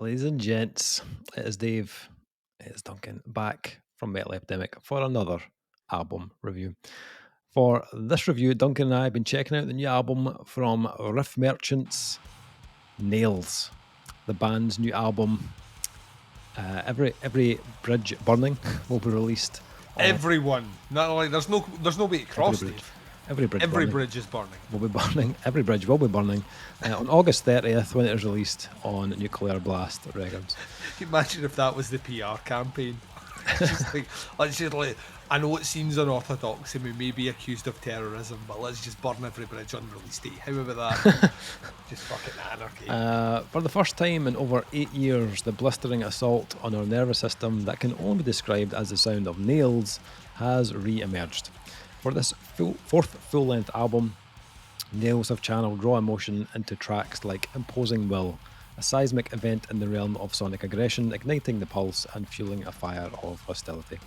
Ladies and gents, it is Dave, it is Duncan, back from Metal Epidemic for another album review. For this review, Duncan and I have been checking out the new album from Riff Merchants, Nails, the band's new album. Every Bridge Burning will be released. Everyone, not like there's no way to cross, Dave. Every bridge is burning. Will be burning. Every bridge will be burning on August 30th when it is released on Nuclear Blast Records. Can you imagine if that was the PR campaign? Let's just like, I know it seems unorthodox and we may be accused of terrorism, but let's just burn every bridge on release day. How about that? Just fucking anarchy. For the first time in over 8 years, the blistering assault on our nervous system that can only be described as the sound of nails has re-emerged. For this fourth full-length album, Nails have channeled raw emotion into tracks like Imposing Will, a seismic event in the realm of sonic aggression, igniting the pulse and fueling a fire of hostility.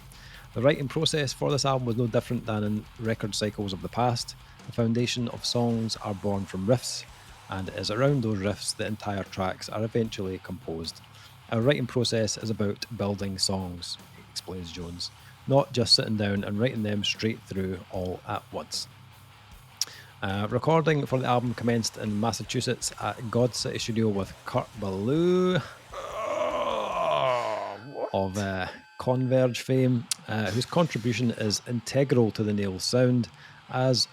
The writing process for this album was no different than in record cycles of the past. The foundation of songs are born from riffs, and it is around those riffs the entire tracks are eventually composed. Our writing process is about building songs, explains Jones, not just sitting down and writing them straight through all at once. Recording for the album commenced in Massachusetts at God City Studio with Kurt Ballou of Converge fame, whose contribution is integral to the Nails sound, as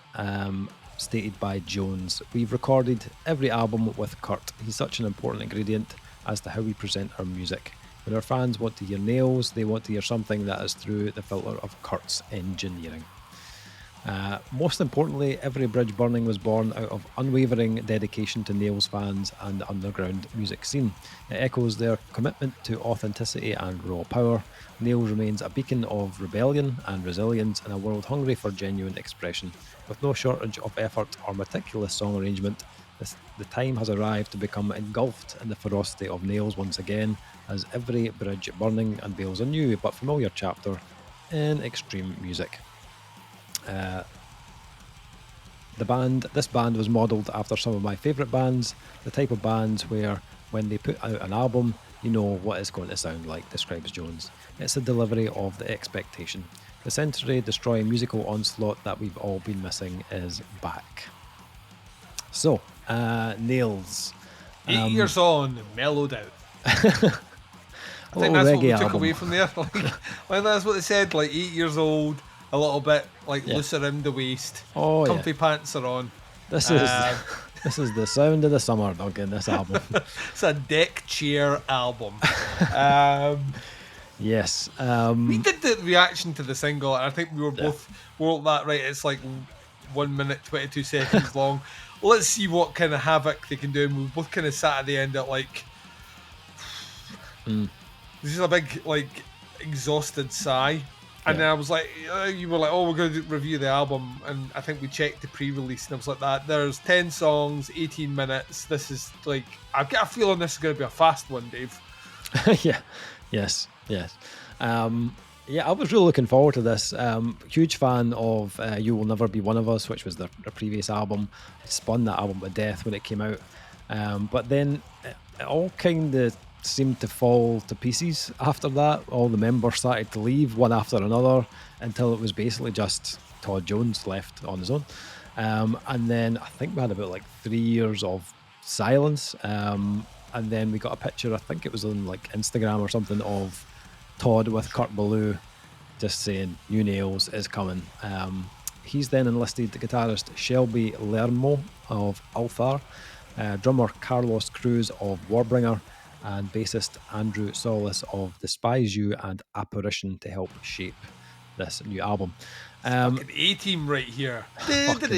stated by Jones. We've recorded every album with Kurt. He's such an important ingredient as to how we present our music. When our fans want to hear Nails, they want to hear something that is through the filter of Kurt's engineering. Most importantly, every Bridge Burning was born out of unwavering dedication to Nails fans and the underground music scene. It echoes their commitment to authenticity and raw power. Nails remains a beacon of rebellion and resilience in a world hungry for genuine expression. With no shortage of effort or meticulous song arrangement, the time has arrived to become engulfed in the ferocity of Nails once again, as every Bridge Burning unveils a new but familiar chapter in extreme music. This band was modelled after some of my favourite bands, the type of bands where when they put out an album, you know what it's going to sound like, describes Jones. It's the delivery of the expectation. The sensory destroying musical onslaught that we've all been missing is back. So, Nails. 8 years on, mellowed out. I think that's what we took away from there. Like that's what they said, like 8 years old, a little bit like loose around the waist. Oh, comfy pants are on. This is the sound of the summer, Duncan, this album. It's a deck chair album. Yes. We did the reaction to the single, and I think we were both weren't that right. It's like 1 minute 22 seconds long. Let's see what kind of havoc they can do. And we both kind of sat at the end at like this is a big like exhausted sigh. And then I was like, you were like, oh, we're going to review the album. And I think we checked the pre-release and I was like that. There's 10 songs, 18 minutes. This is like, I've got a feeling this is going to be a fast one, Dave. Yes. I was really looking forward to this. Huge fan of You Will Never Be One of Us, which was their previous album. I spun that album to death when it came out. But then it all kind of seemed to fall to pieces after that. All the members started to leave one after another until it was basically just Todd Jones left on his own. And then I think we had about like 3 years of silence. And then we got a picture, I think it was on like Instagram or something, of Todd with Kurt Ballou just saying new Nails is coming. He's then enlisted the guitarist Shelby Lermo of Althar, drummer Carlos Cruz of Warbringer, and bassist Andrew Solis of Despise You and Apparition to help shape this new album. Fucking A-Team right here. We'll get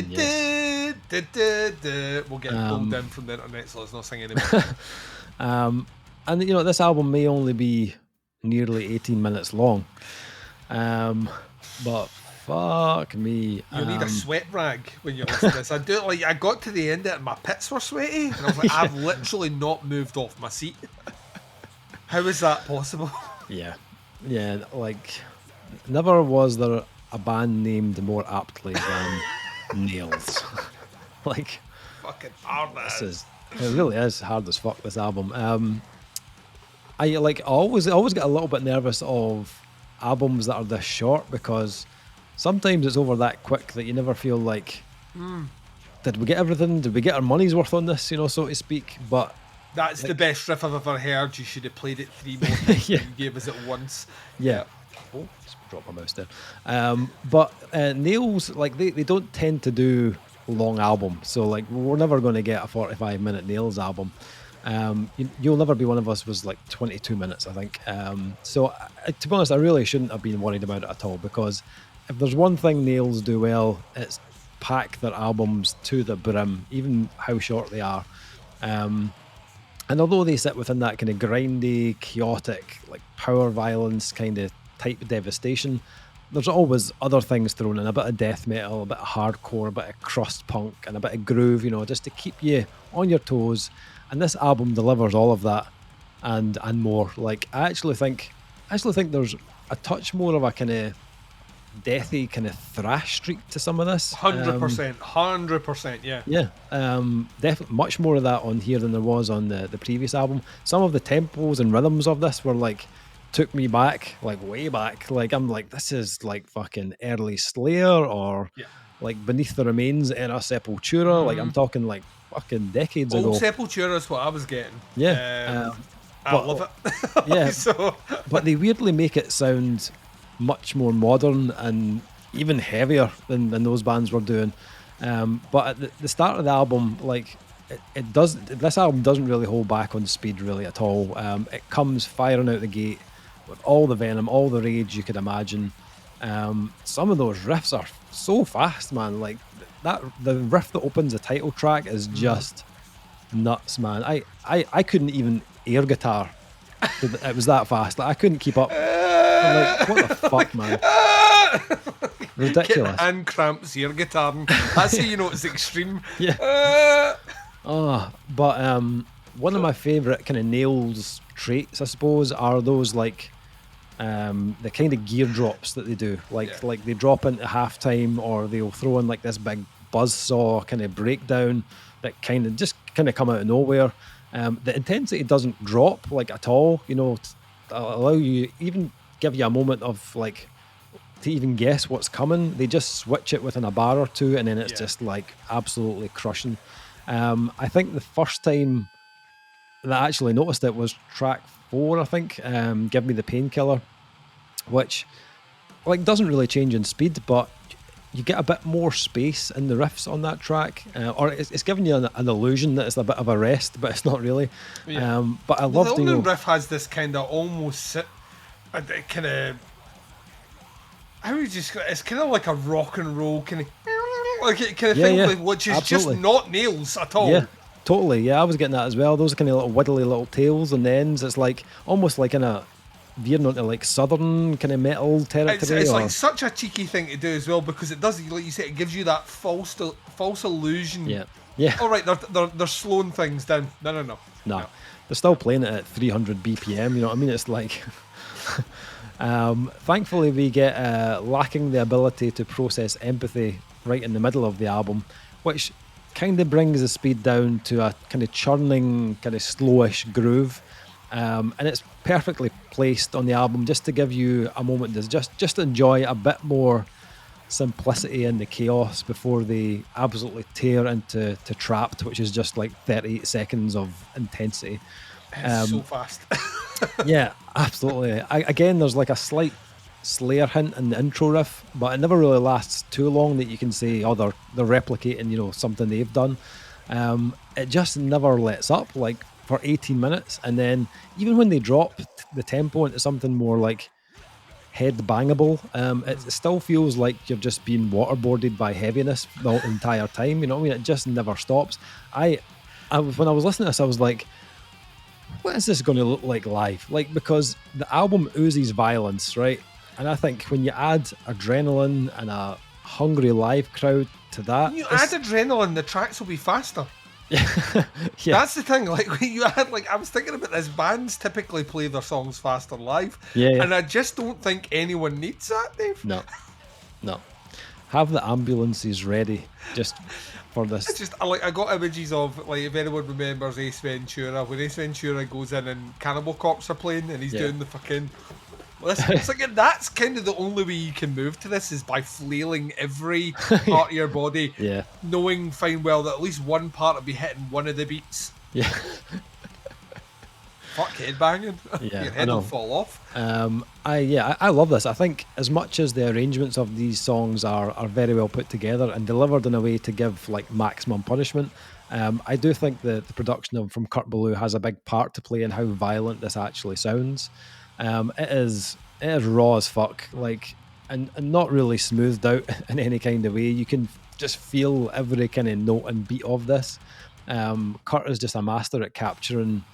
pulled down from the internet, so let's not sing anymore. And you know, this album may only be nearly 18 minutes long, but fuck me, you need a sweat rag when you listen to this. I do, like, I got to the end of it and my pits were sweaty and I was like, I've literally not moved off my seat. How is that possible? Yeah, like never was there a band named more aptly than Nails. Like, fucking hard. It really is hard as fuck, this album. I always get a little bit nervous of albums that are this short, because sometimes it's over that quick that you never feel like, did we get everything? Did we get our money's worth on this? So to speak. But That's the best riff I've ever heard. You should have played it 3 more times. Yeah. You gave us it once. yeah. Oh, just drop my mouse there. But Nails, like they don't tend to do long albums, so like we're never going to get a 45-minute Nails album. You'll Never Be One of Us was like 22 minutes, I think. So to be honest, I really shouldn't have been worried about it at all, because if there's one thing Nails do well, it's pack their albums to the brim, even how short they are. And although they sit within that kind of grindy, chaotic, like power violence kind of type of devastation, there's always other things thrown in, a bit of death metal, a bit of hardcore, a bit of crust punk, and a bit of groove, just to keep you on your toes. And this album delivers all of that and more. Like I actually think there's a touch more of a kind of deathy kind of thrash streak to some of this. 100%, yeah. Yeah, definitely much more of that on here than there was on the previous album. Some of the tempos and rhythms of this were like, took me back, like way back. Like I'm like, this is like fucking early Slayer, or like Beneath the Remains era Sepultura. Like I'm talking like fucking decades ago. Old Sepultura is what I was getting. Yeah, I love it. Yeah, so but they weirdly make it sound much more modern and even heavier than those bands were doing. But at the start of the album, like it does, this album doesn't really hold back on speed really at all. It comes firing out the gate with all the venom, all the rage you could imagine. Some of those riffs are so fast, man. Like the riff that opens the title track is just nuts, man. I couldn't even air guitar. It was that fast. Like I couldn't keep up. I'm like, what the fuck, man? Ridiculous. And cramps air guitar. That's how you know it's extreme. Yeah. But one of my favourite kind of Nails traits, I suppose, are those like the kind of gear drops that they do. Like they drop into halftime, or they'll throw in like this big buzzsaw kind of breakdown that kind of come out of nowhere. The intensity doesn't drop like at all, to allow you, even give you a moment of like to even guess what's coming. They just switch it within a bar or two, and then it's just like absolutely crushing. I think the first time that I actually noticed it was track 4, I think, Give Me the Painkiller, which like doesn't really change in speed, but you get a bit more space in the riffs on that track, or it's giving you an illusion that it's a bit of a rest, but it's not really. But I love the riff has this kind of almost kind of, how would you describe it? It's kind of like a rock and roll kind of thing, which is absolutely just not Nails at all. Yeah, totally. Yeah, I was getting that as well. Those are kind of little widdly little tails and ends. It's like almost like in a veering onto like southern kind of metal territory. It's like such a cheeky thing to do as well, because it does, like you said, it gives you that false illusion. Yeah. All right, they're slowing things down. No. They're still playing it at 300 BPM. You know what I mean? It's like. Thankfully, we get lacking the ability to process empathy right in the middle of the album, which kind of brings the speed down to a kind of churning, kind of slowish groove. And it's perfectly placed on the album just to give you a moment to just enjoy a bit more simplicity in the chaos before they absolutely tear into Trapped, which is just like 38 seconds of intensity. It's so fast. Yeah, absolutely. Again, there's like a slight Slayer hint in the intro riff, but it never really lasts too long that you can say, oh, they're replicating, something they've done. It just never lets up, like for 18 minutes. And then even when they drop the tempo into something more like head bangable, it still feels like you're just being waterboarded by heaviness the entire time. You know what I mean? It just never stops. When I was listening to this, I was like, what is this going to look like live? Like, because the album oozes violence, right? And I think when you add adrenaline and a hungry live crowd to that, when you add adrenaline, the tracks will be faster. Yeah. That's the thing. Like when you add, like I was thinking about this, bands typically play their songs faster live, yeah. And I just don't think anyone needs that, Dave. No. Have the ambulances ready just for this. It's just I got images of, like, if anyone remembers Ace Ventura, when Ace Ventura goes in and Cannibal Corpse are playing and he's doing the fucking. It's like that's kind of the only way you can move to this is by flailing every part of your body, knowing fine well that at least one part will be hitting one of the beats. Yeah. Fuck headbanging. Yeah, your head will fall off. I love this. I think as much as the arrangements of these songs are very well put together and delivered in a way to give like maximum punishment, I do think the production from Kurt Ballou has a big part to play in how violent this actually sounds. It is raw as fuck, like, and not really smoothed out in any kind of way. You can just feel every kind of note and beat of this. Kurt is just a master at capturing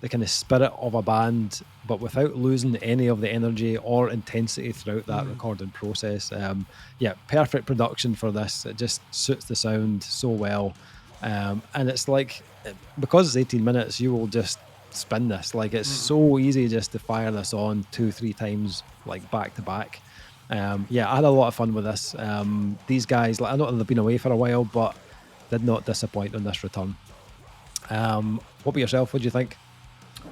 the kind of spirit of a band, but without losing any of the energy or intensity throughout that recording process. Perfect production for this. It just suits the sound so well. And it's like, because it's 18 minutes, you will just spin this. Like, it's so easy just to fire this on 2-3 times, like back to back. I had a lot of fun with this. These guys, like, I know they've been away for a while, but did not disappoint on this return. What about yourself? What do you think?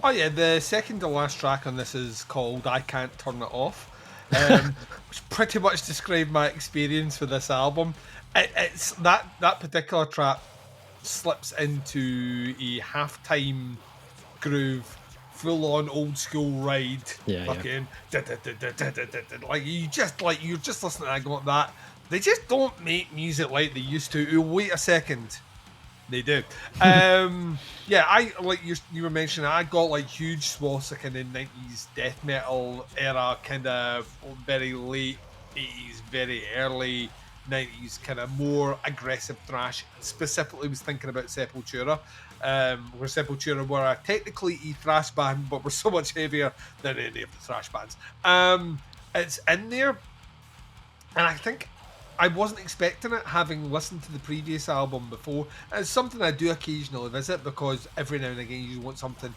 Oh yeah, the second to last track on this is called "I Can't Turn It Off," which pretty much described my experience with this album. It's that particular track slips into a halftime groove, full on old school ride. Fucking like you're just listening and going that. They just don't make music like they used to. Oh, wait a second. They do. I like you were mentioning, I got like huge swaths of kind of 90s death metal era, kind of very late 80s, very early 90s, kind of more aggressive thrash. Specifically was thinking about Sepultura, where Sepultura were technically a thrash band, but were so much heavier than any of the thrash bands. It's in there, and I think I wasn't expecting it, having listened to the previous album before. And it's something I do occasionally visit, because every now and again you want something,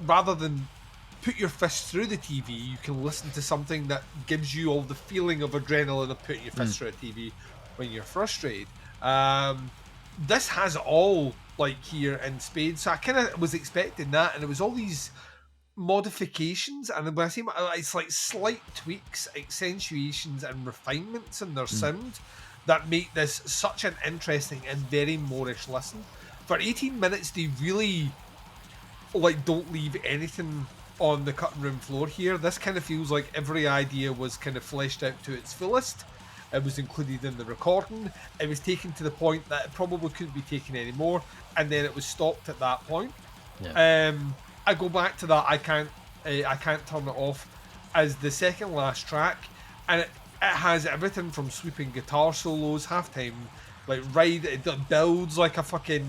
rather than put your fist through the TV, you can listen to something that gives you all the feeling of adrenaline of putting your fist through a TV when you're frustrated. This has all, like, here in spades, so I kind of was expecting that, and it was all these modifications, and when I say it's like slight tweaks, accentuations and refinements in their sound that make this such an interesting and very Moorish listen. For 18 minutes they really like don't leave anything on the cutting room floor here. This kind of feels like every idea was kind of fleshed out to its fullest. It was included in the recording. It was taken to the point that it probably couldn't be taken anymore, and then it was stopped at that point. I go back to that I can't turn it off as the second last track, and it has everything from sweeping guitar solos, halftime, like ride. It builds like a fucking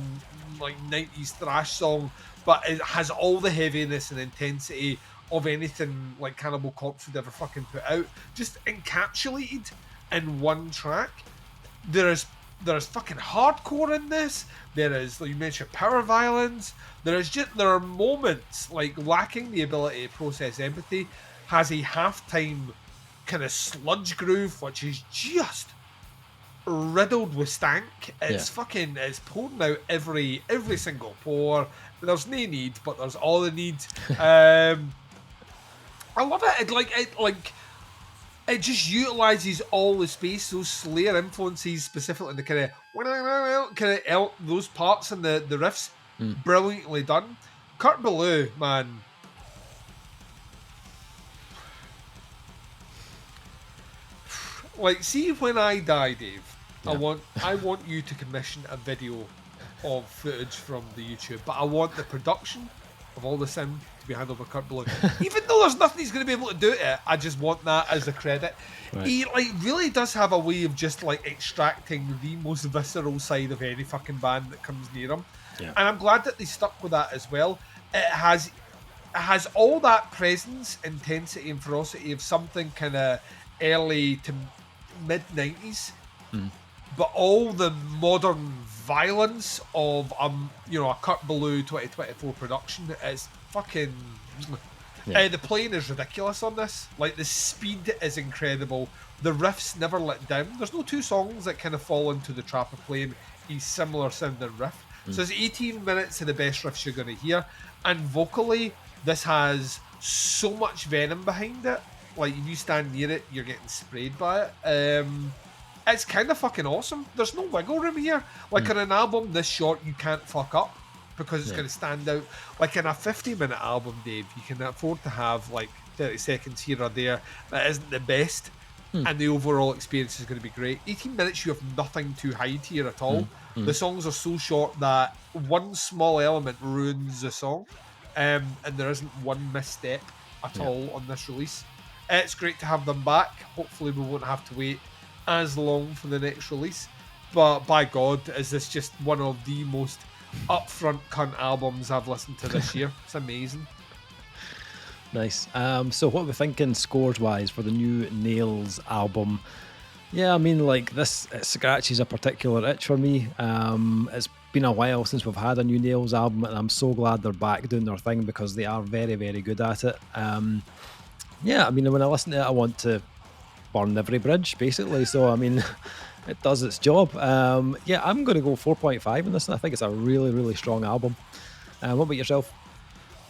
like 90s thrash song, but it has all the heaviness and intensity of anything like Cannibal Corpse would ever fucking put out, just encapsulated in one track. There's fucking hardcore in this. There is, like you mentioned, power violence. There are moments like lacking the ability to process empathy. Has a halftime kind of sludge groove, which is just riddled with stank. It's it's pouring out every single pore. There's no need, but there's all the need. I love it. It just utilizes all the space, those Slayer influences, specifically in the kind of those parts and the riffs, brilliantly done. Kurt Ballou, man. Like, see, when I die, Dave, I want you to commission a video of footage from the YouTube, but I want the production of all the sound to be handled by Kurt Ballou. Even though there's nothing he's going to be able to do it, I just want that as a credit. Right. He really does have a way of just extracting the most visceral side of any fucking band that comes near him. Yeah. And I'm glad that they stuck with that as well. It has all that presence, intensity and ferocity of something kind of early to mid 90s, but all the modern violence of a Kurt Ballou 2024 production is fucking Yeah. The playing is ridiculous on this. Like, the speed is incredible. The riffs never let down. There's no two songs that kind of fall into the trap of playing a similar sounding riff. So it's 18 minutes of the best riffs you're going to hear. And vocally, this has so much venom behind it. Like, if you stand near it, you're getting sprayed by it. It's kind of fucking awesome. There's no wiggle room here. Like, on an album this short, you can't fuck up because it's going to stand out. Like, in a 50-minute album, Dave, you can afford to have, like, 30 seconds here or there that isn't the best. And the overall experience is going to be great. 18 minutes, you have nothing to hide here at all. The songs are so short that one small element ruins the song, and there isn't one misstep at all on this release. It's great to have them back. Hopefully we won't have to wait as long for the next release. But by God, is this just one of the most upfront cunt albums I've listened to this year. It's amazing. Nice. So what are we thinking scores-wise for the new Nails album? Yeah, I mean, like, this, it scratches a particular itch for me. It's been a while since we've had a new Nails album, and I'm so glad they're back doing their thing because they are very, very good at it. Yeah, I mean, when I listen to it, I want to burn every bridge, basically. So, I mean, it does its job. Yeah, I'm going to go 4.5 in this, and I think it's a really, really strong album. What about yourself?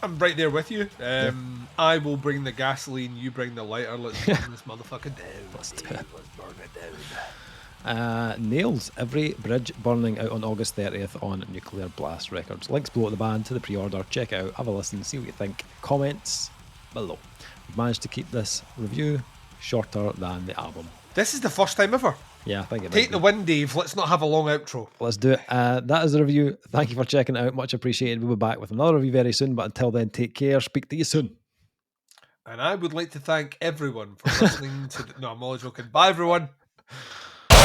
I'm right there with you. I will bring the gasoline, you bring the lighter. Let's burn this motherfucker down. Let's do it. Let's burn it down. Nails, Every Bridge Burning, out on August 30th on Nuclear Blast Records. Links below at the band to the pre-order. Check it out, have a listen, see what you think. Comments below. We've managed to keep this review shorter than the album. This is the first time ever. Yeah, I think it Take the win, Dave. Let's not have a long outro. Let's do it. That is the review. Thank you for checking it out. Much appreciated. We'll be back with another review very soon. But until then, take care. Speak to you soon. And I would like to thank everyone for listening to... No, I'm only joking. Bye, everyone. The